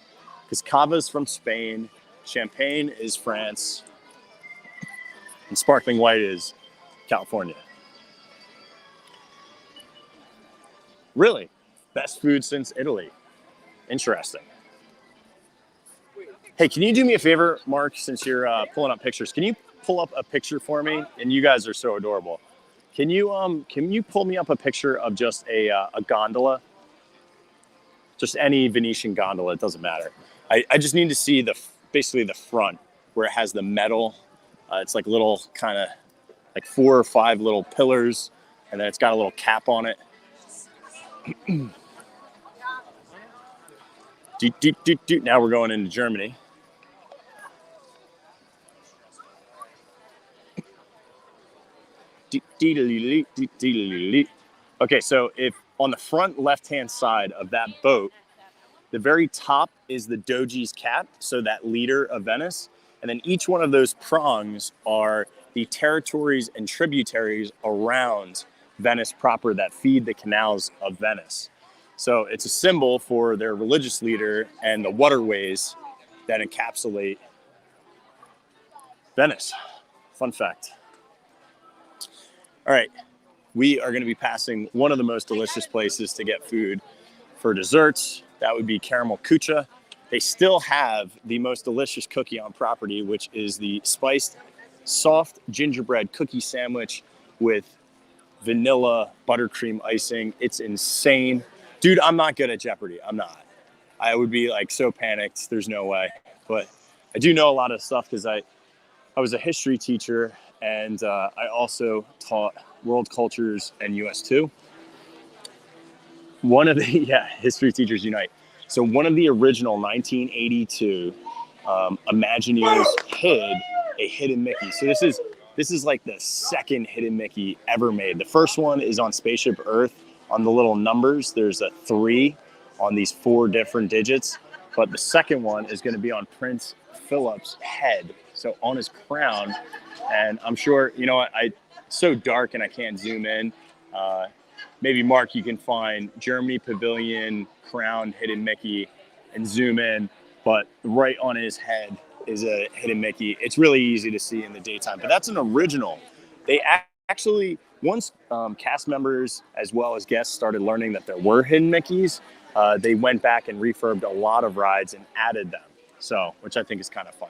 Because Cava's from Spain, Champagne is France, and sparkling white is California. Really? Best food since Italy. Interesting. Hey, can you do me a favor, Mark, since you're pulling up pictures? Can you pull up a picture for me? And you guys are so adorable. Can you pull me up a picture of just a gondola? Just any Venetian gondola, it doesn't matter. I just need to see basically the front where it has the metal. It's like little kind of like 4 or 5 little pillars, and then it's got a little cap on it. Now we're going into Germany. Okay, so if on the front left-hand side of that boat, the very top is the Doge's cap, so that leader of Venice. And then each one of those prongs are the territories and tributaries around Venice proper that feed the canals of Venice. So it's a symbol for their religious leader and the waterways that encapsulate Venice. Fun fact. All right, we are going to be passing one of the most delicious places to get food for desserts. That would be Caramel Kucha. They still have the most delicious cookie on property, which is the spiced soft gingerbread cookie sandwich with vanilla buttercream icing. It's insane. Dude, I'm not good at Jeopardy. I'm not. I would be like so panicked. There's no way. But I do know a lot of stuff because I was a history teacher, and I also taught world cultures and US 2. One of the, history teachers unite. So one of the original 1982 Imagineers hid a hidden Mickey. So this is like the second hidden Mickey ever made. The first one is on Spaceship Earth. On the little numbers, there's a 3 on these 4 different digits. But the second one is going to be on Prince Philip's head, so on his crown. And I'm sure, you know what, it's so dark and I can't zoom in. Maybe, Mark, you can find Germany Pavilion, crown, hidden Mickey, and zoom in. But right on his head is a hidden Mickey. It's really easy to see in the daytime. But that's an original. They actually, once cast members as well as guests started learning that there were hidden Mickeys, they went back and refurbed a lot of rides and added them. So, which I think is kind of fun.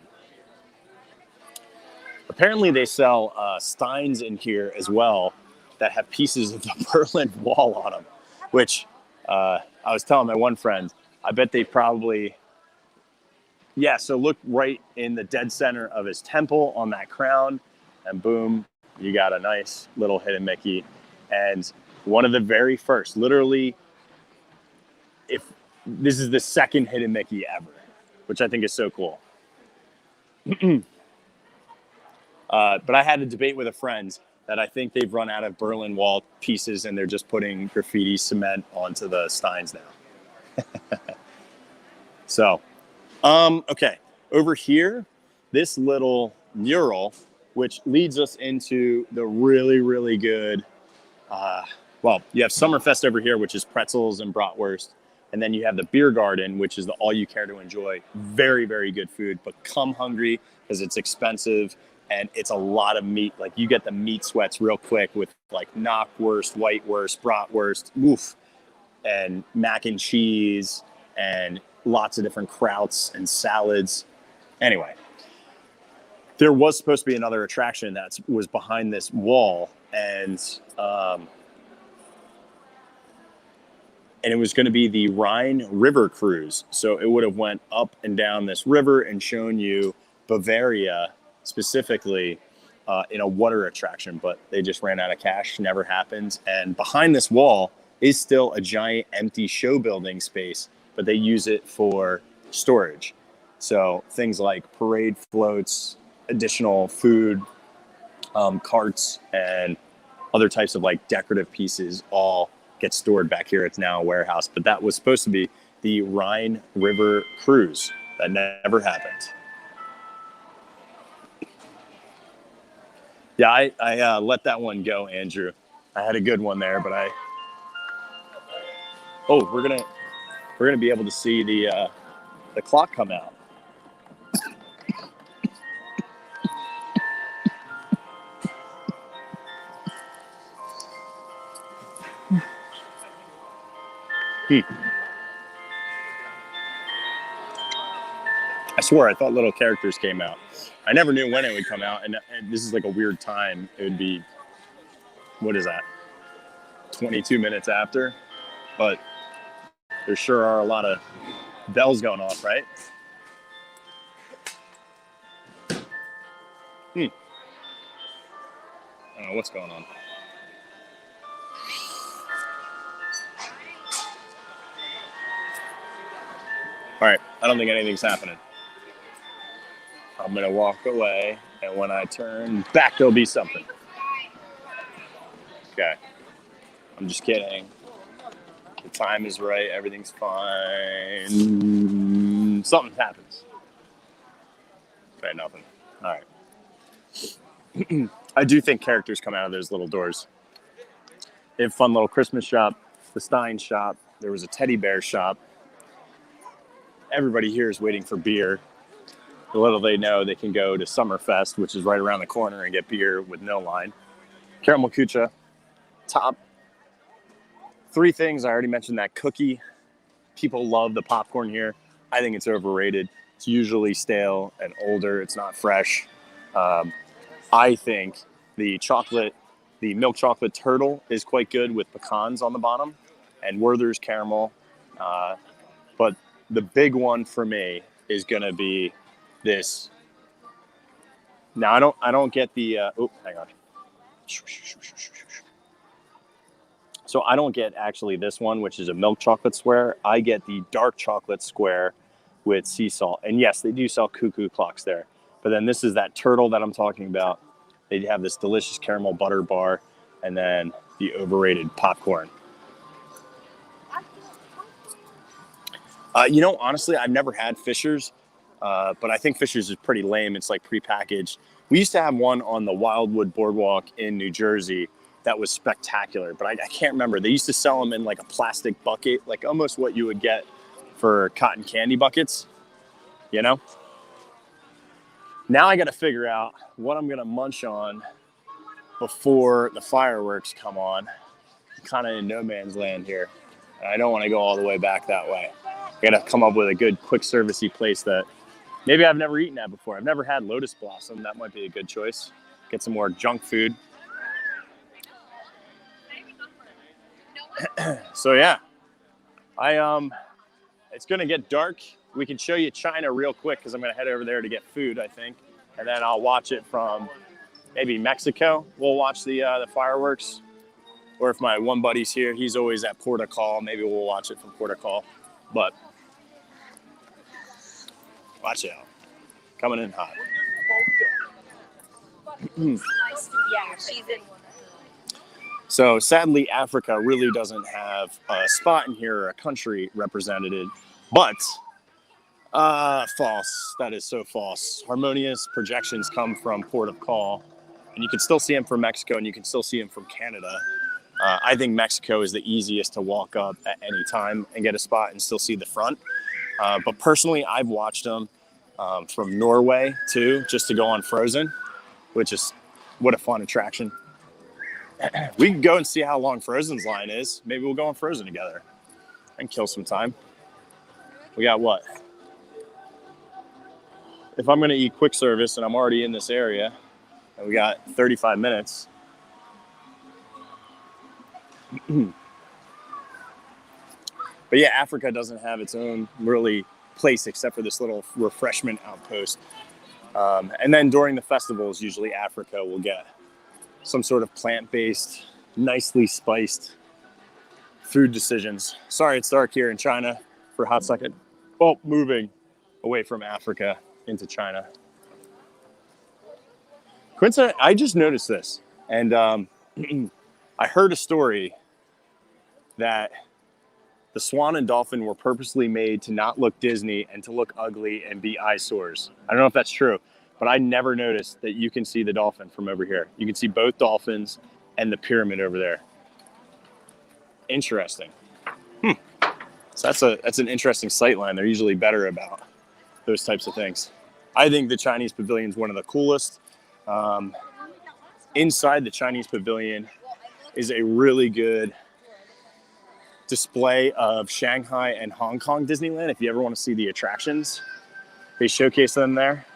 Apparently, they sell steins in here as well that have pieces of the Berlin Wall on them, which I was telling my one friend, I bet they probably, so look right in the dead center of his temple on that crown, and boom, you got a nice little hidden Mickey. And one of the very first, literally, if this is the second hidden Mickey ever, which I think is so cool. But I had a debate with a friend that I think they've run out of Berlin Wall pieces and they're just putting graffiti cement onto the steins now. So, okay. Over here, this little mural, which leads us into the really, really good, you have Summerfest over here, which is pretzels and bratwurst. And then you have the beer garden, which is the all you care to enjoy. Very, very good food, but come hungry because it's expensive. And it's a lot of meat. Like you get the meat sweats real quick with like knockwurst, whitewurst, bratwurst, and mac and cheese and lots of different krauts and salads. Anyway, there was supposed to be another attraction that was behind this wall, and it was going to be the Rhine River Cruise. So it would have went up and down this river and shown you Bavaria specifically in a water attraction, but they just ran out of cash, never happened. And behind this wall is still a giant empty show building space, but they use it for storage. So things like parade floats, additional food, carts, and other types of like decorative pieces all get stored back here. It's now a warehouse, but that was supposed to be the Rhine River Cruise. That never happened. Yeah, I let that one go, Andrew. I had a good one there, but Oh, we're gonna be able to see the clock come out. I swore I thought little characters came out. I never knew when it would come out, and this is like a weird time. It would be, what is that, 22 minutes after? But there sure are a lot of bells going off, right? I don't know what's going on. All right, I don't think anything's happening. I'm gonna walk away, and when I turn back, there'll be something. Okay, I'm just kidding. The time is right, everything's fine. Something happens. Okay, nothing. All right. I do think characters come out of those little doors. They have a fun little Christmas shop, the Stein shop. There was a teddy bear shop. Everybody here is waiting for beer. The little they know, they can go to Summerfest, which is right around the corner, and get beer with no line. Caramel Kucha, top. 3 things. I already mentioned that cookie. People love the popcorn here. I think it's overrated. It's usually stale and older. It's not fresh. I think the milk chocolate turtle is quite good with pecans on the bottom, and Werther's caramel. But the big one for me is going to be this. Now I don't get the. Hang on. So I don't get actually this one, which is a milk chocolate square. I get the dark chocolate square with sea salt. And yes, they do sell cuckoo clocks there. But then this is that turtle that I'm talking about. They have this delicious caramel butter bar, and then the overrated popcorn. Honestly, I've never had Fisher's, but I think Fisher's is pretty lame. It's like prepackaged. We used to have one on the Wildwood Boardwalk in New Jersey that was spectacular, but I can't remember. They used to sell them in like a plastic bucket, like almost what you would get for cotton candy buckets, you know? Now I got to figure out what I'm going to munch on before the fireworks come on. I'm kind of in no man's land here. And I don't want to go all the way back that way. I got to come up with a good quick servicey place that maybe I've never eaten at before. I've never had Lotus Blossom. That might be a good choice. Get some more junk food. So yeah, it's gonna get dark. We can show you China real quick because I'm gonna head over there to get food, I think, and then I'll watch it from maybe Mexico. We'll watch the fireworks, or if my one buddy's here, he's always at Port of Call. Maybe we'll watch it from Port of Call. But watch out, coming in hot. Yeah, she's in. So sadly, Africa really doesn't have a spot in here or a country represented, but false. That is so false. Harmonious projections come from Port of Call, and you can still see them from Mexico, and you can still see them from Canada. I think Mexico is the easiest to walk up at any time and get a spot and still see the front. But personally, I've watched them from Norway too, just to go on Frozen, which is what a fun attraction. We can go and see how long Frozen's line is. Maybe we'll go on Frozen together and kill some time. We got what? If I'm going to eat quick service and I'm already in this area, and we got 35 minutes. But yeah, Africa doesn't have its own really place except for this little refreshment outpost. And then during the festivals, usually Africa will get some sort of plant-based, nicely spiced food decisions. Sorry, it's dark here in China for a hot second. Oh, moving away from Africa into China. Coincident, I just noticed this, and I heard a story that the swan and dolphin were purposely made to not look Disney and to look ugly and be eyesores. I don't know if that's true, but I never noticed that you can see the dolphin from over here. You can see both dolphins and the pyramid over there. Interesting. So that's an interesting sight line. They're usually better about those types of things. I think the Chinese pavilion is one of the coolest. Inside the Chinese pavilion is a really good display of Shanghai and Hong Kong Disneyland. If you ever want to see the attractions, they showcase them there.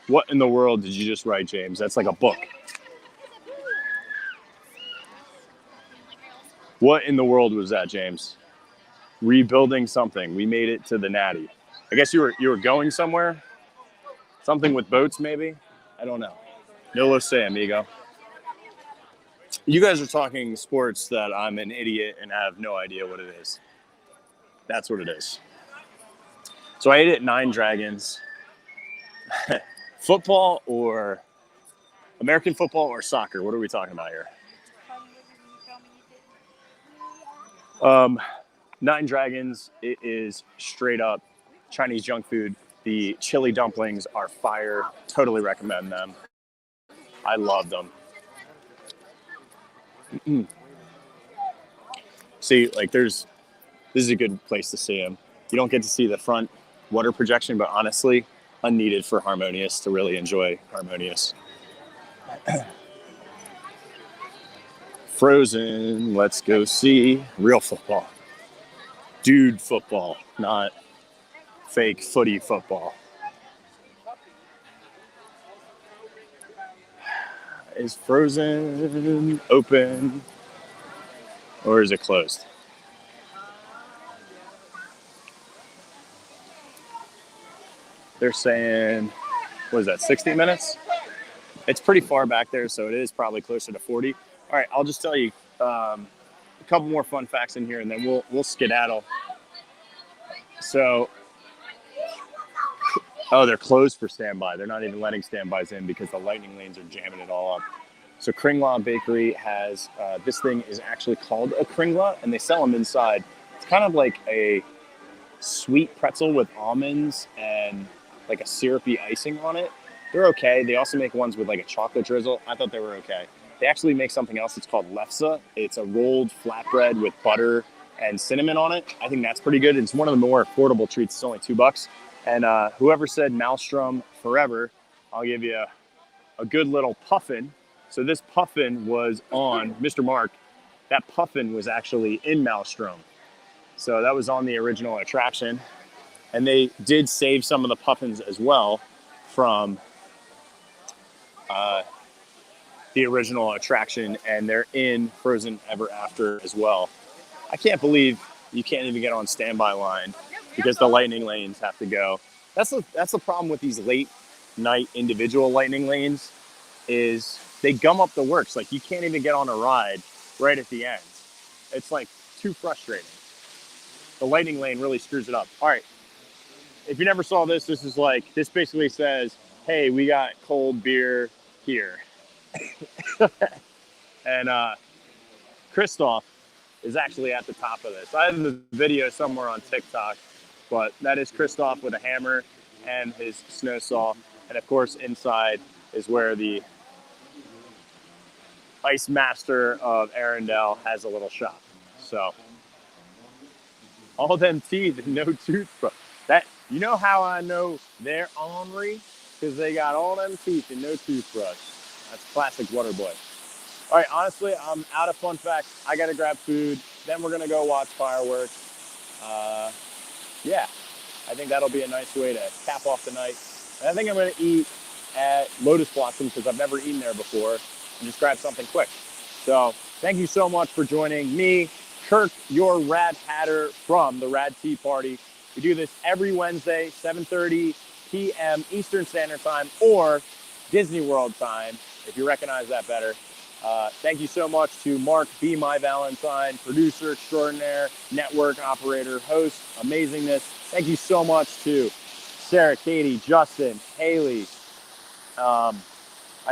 What in the world did you just write, James? That's like a book. What in the world was that, James? Rebuilding something. We made it to the Natty. I guess you were going somewhere? Something with boats, maybe? I don't know. No lo sé, amigo. You guys are talking sports that I'm an idiot and have no idea what it is. That's what it is. So I ate at Nine Dragons. Football or American football or soccer? What are we talking about here? Nine Dragons, it is straight up Chinese junk food. The chili dumplings are fire. Totally recommend them. I love them. See, like this is a good place to see them. You don't get to see the front water projection, but honestly, unneeded for Harmonious to really enjoy Harmonious. Frozen, let's go see real football. Dude football, not fake footy football. Is Frozen open or is it closed? They're saying, what is that, 60 minutes? It's pretty far back there, so it is probably closer to 40. All right, I'll just tell you a couple more fun facts in here, and then we'll skedaddle. So, they're closed for standby. They're not even letting standbys in because the lightning lanes are jamming it all up. So Kringla Bakery has, this thing is actually called a Kringla, and they sell them inside. It's kind of like a sweet pretzel with almonds and like a syrupy icing on it. They're okay. They also make ones with like a chocolate drizzle. I thought they were okay. They actually make something else. It's called lefse. It's a rolled flatbread with butter and cinnamon on it. I think that's pretty good. It's one of the more affordable treats. It's only $2. And whoever said Maelstrom forever, I'll give you a good little puffin. So this puffin was on Mr. Mark. That puffin was actually in Maelstrom. So that was on the original attraction. And they did save some of the puffins as well from the original attraction, and they're in Frozen Ever After as well. I can't believe you can't even get on standby line because the lightning lanes have to go. That's the problem with these late night individual lightning lanes is they gum up the works. Like you can't even get on a ride right at the end. It's like too frustrating. The lightning lane really screws it up. All right. If you never saw this, this basically says, hey, we got cold beer here. And Christoph is actually at the top of this. I have the video somewhere on TikTok, but that is Christoph with a hammer and his snow saw. And of course, inside is where the Ice Master of Arendelle has a little shop. So, all them teeth and no toothbrush. You know how I know they're ornery? Because they got all them teeth and no toothbrush. That's classic Waterboy. All right, honestly, I'm out of fun facts. I got to grab food. Then we're going to go watch fireworks. Yeah, I think that'll be a nice way to cap off the night. And I think I'm going to eat at Lotus Blossom because I've never eaten there before and just grab something quick. So thank you so much for joining me, Kirk, your Rad Hatter from the Rad Tea Party. We do this every Wednesday, 7:30 p.m. Eastern Standard Time or Disney World time, if you recognize that better. Thank you so much to Mark B. My Valentine, producer extraordinaire, network operator, host, amazingness. Thank you so much to Sarah, Katie, Justin, Haley. I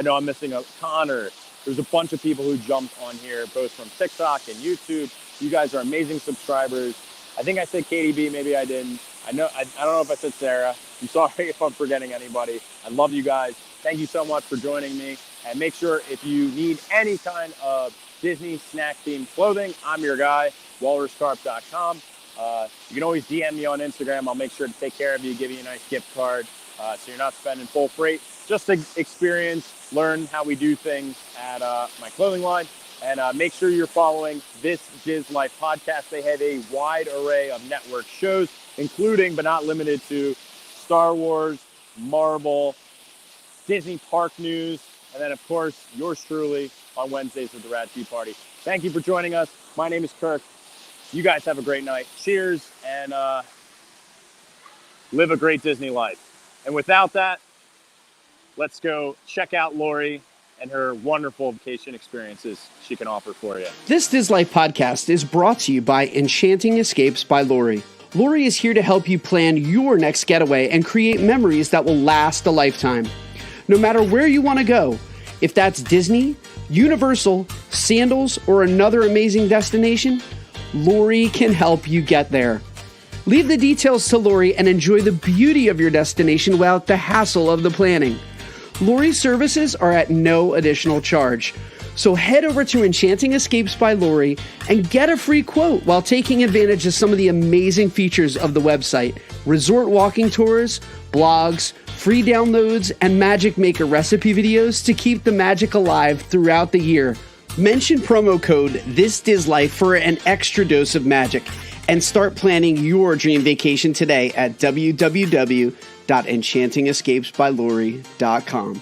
know I'm missing a Connor. There's a bunch of people who jumped on here, both from TikTok and YouTube. You guys are amazing subscribers. I think I said Katie B, maybe I didn't. I don't know if I said Sarah. I'm sorry if I'm forgetting anybody. I love you guys. Thank you so much for joining me. And make sure if you need any kind of Disney snack-themed clothing, I'm your guy, walruscarp.com. You can always DM me on Instagram. I'll make sure to take care of you, give you a nice gift card so you're not spending full freight. Just to experience, learn how we do things at my clothing line. And make sure you're following This Diz Life podcast. They have a wide array of network shows, including but not limited to Star Wars, Marvel, Disney Park News, and then, of course, yours truly on Wednesdays with the Rad Tea Party. Thank you for joining us. My name is Kirk. You guys have a great night. Cheers, and live a great Disney life. And without that, let's go check out Lori and her wonderful vacation experiences she can offer for you. This Diz Life podcast is brought to you by Enchanting Escapes by Lori. Lori is here to help you plan your next getaway and create memories that will last a lifetime. No matter where you want to go, if that's Disney, Universal, Sandals, or another amazing destination, Lori can help you get there. Leave the details to Lori and enjoy the beauty of your destination without the hassle of the planning. Lori's services are at no additional charge. So head over to Enchanting Escapes by Lori and get a free quote while taking advantage of some of the amazing features of the website: resort walking tours, blogs, free downloads, and Magic Maker recipe videos to keep the magic alive throughout the year. Mention promo code ThisDizLife for an extra dose of magic and start planning your dream vacation today at www.enchantingescapesbylori.com.